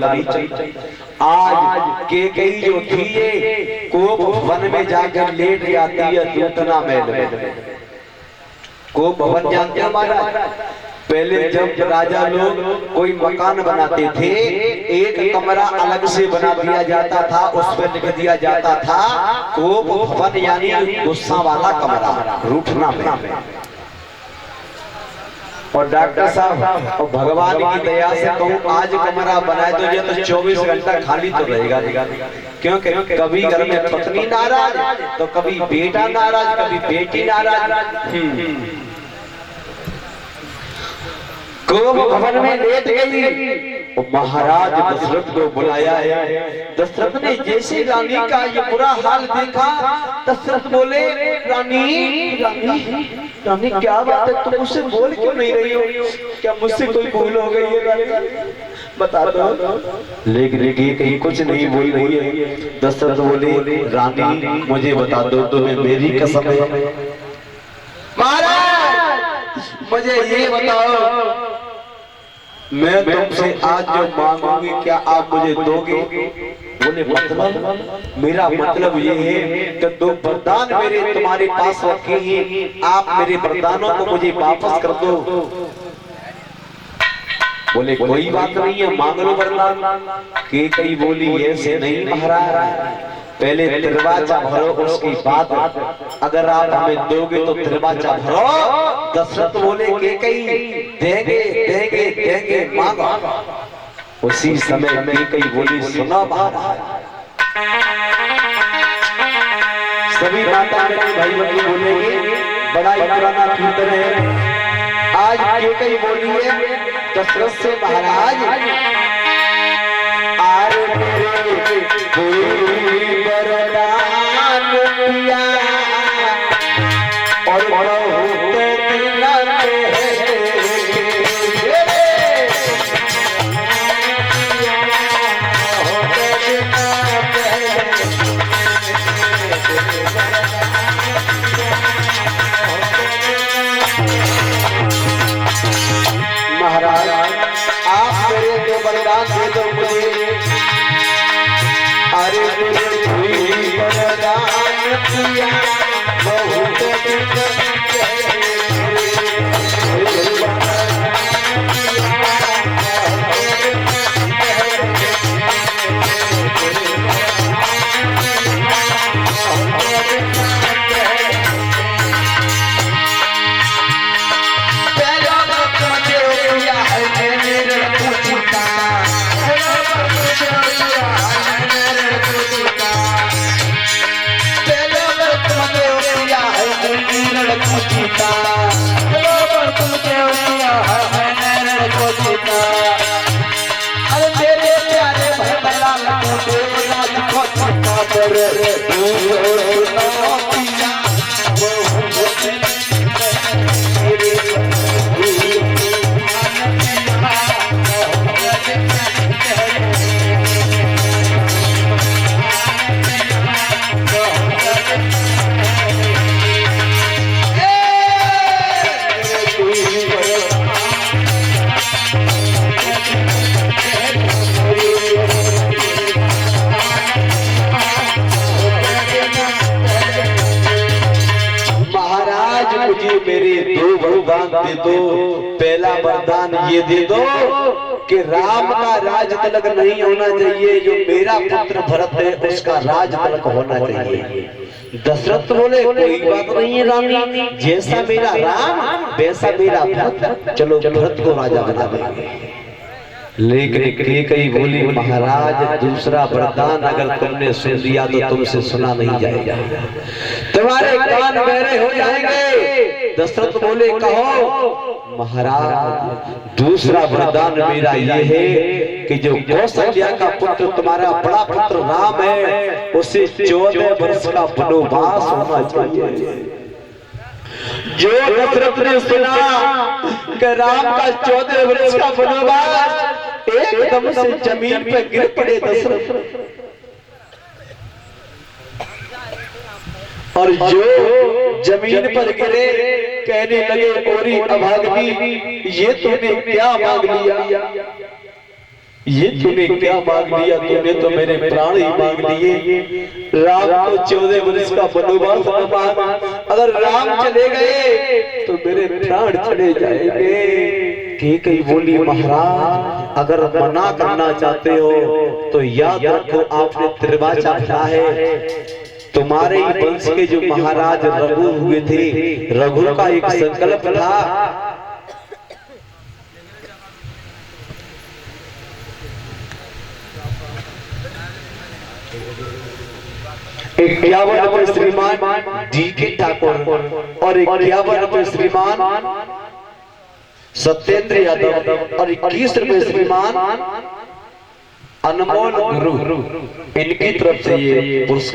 नहीं। आज केकई जो थी ये कोप वन में जाकर लेट जाती है दूतना महल में। कोप भवन जानते हैं महाराज? पहले जब राजा लोग कोई मकान बनाते थे एक कमरा अलग से बना दिया जाता था, उस पर लिख दिया जाता था कोप भवन यानी गुस्सा वाला कमरा, रूठना में। और डॉक्टर साहब और भगवान की दया से कहूँ आज कमरा बनाए तो ये तो 24 घंटा खाली तो रहेगा, क्योंकि कभी घर में पत्नी नाराज तो कभी बेटा नाराज, कभी बेटी नाराज। कोप भवन में लेट गई और महाराज दशरथ को बुलाया है। दशरथ ने जैसे रानी का ये बुरा हाल देखा, दशरथ बोले रानी रानी रानी क्या बात है, तुम मुझसे बोल क्यों नहीं रही हो? क्या मुझसे कोई भूल हो गई है? बता दो। लेकिन कहीं कुछ नहीं बोल रही है। दशरथ बोले रानी मुझे बता दो, तुम्हें मेरी कसम है। महाराज मुझे ये बताओ, मैं तुमसे आज जो मांगूंगी क्या आप मुझे दोगे? बोले मतलब? मेरा मतलब ये है कि दो वरदान मेरे तुम्हारे पास रखे हैं, आप मेरे वरदानों को मुझे वापस कर दो। बोले कोई बात नहीं है, मांग लो वरदान। केकई बोली ऐसे नहीं महाराज, पहले दरवाजा भरो उसकी बात अगर आप हमें दोगे तो दरवाजा भरो। दशरथ बोले केकई देंगे देंगे देंगे मांगो। उसी समय केकई बोली सुना महाराज। सभी माता भाई बहन बोलेंगे बड़ा ही पुराना कीर्तन है। आज केकई बोली है दशरथ से महाराज आरे मेरे कोई वरदान दिया और बहुत दिन महाराज आप मेरे को वरदान दे दो मुझे। अरे मेरे कोई वरदान दिया बहुत मेरे दो वरदान दे दो। पहला वरदान ये दे दो कि राम का राज तिलक नहीं होना चाहिए, जो मेरा पुत्र भरत है उसका राज तिलक होना चाहिए। दशरथ बोले कोई बात नहीं है रानी, जैसा मेरा राम वैसा मेरा भरत, चलो भरत को राजा बना देंगे। लेकिन केकई बोली महाराज दूसरा वरदान अगर तुमने सुन लिया तो तुमसे सुना नहीं जाएगा, तुम्हारे कान बहरे हो जाएंगे। दशरथ बोले कहो। महाराज दूसरा वरदान मेरा ये है कि जो कौशल्या का पुत्र तुम्हारा बड़ा पुत्र राम है उसे 14 वर्ष का वनवास होना चाहिए। जो दशरथ ने सुना कि राम का 14 वर्ष का वनवास, एकदम से जमीन पे गिर पड़े दशरथ। और जो जमीन पर गिरे कहने लगे ओरी अभागनी ये तूने क्या मांग लिया? ये तूने क्या मांग लिया? तूने तो मेरे प्राण ही मांग लिए। राम को 14 वर्ष का वनवास का मांग, अगर राम चले गए तो मेरे प्राण चले जाएंगे। कई बोली महाराज अगर मना करना चाहते हो तो याद रखो आपने त्रिवाचा पढ़ा है। तुम्हारे ही वंश के जो महाराज रघु हुए थे, रघु का एक संकल्प था, 51 रुपए श्रीमान डी के ठाकुर और 51 रुपए श्रीमान सत्येंद्र यादव और 21 रुपए श्रीमान अनमोल गुरु, इनकी तरफ से ये पुरस्कार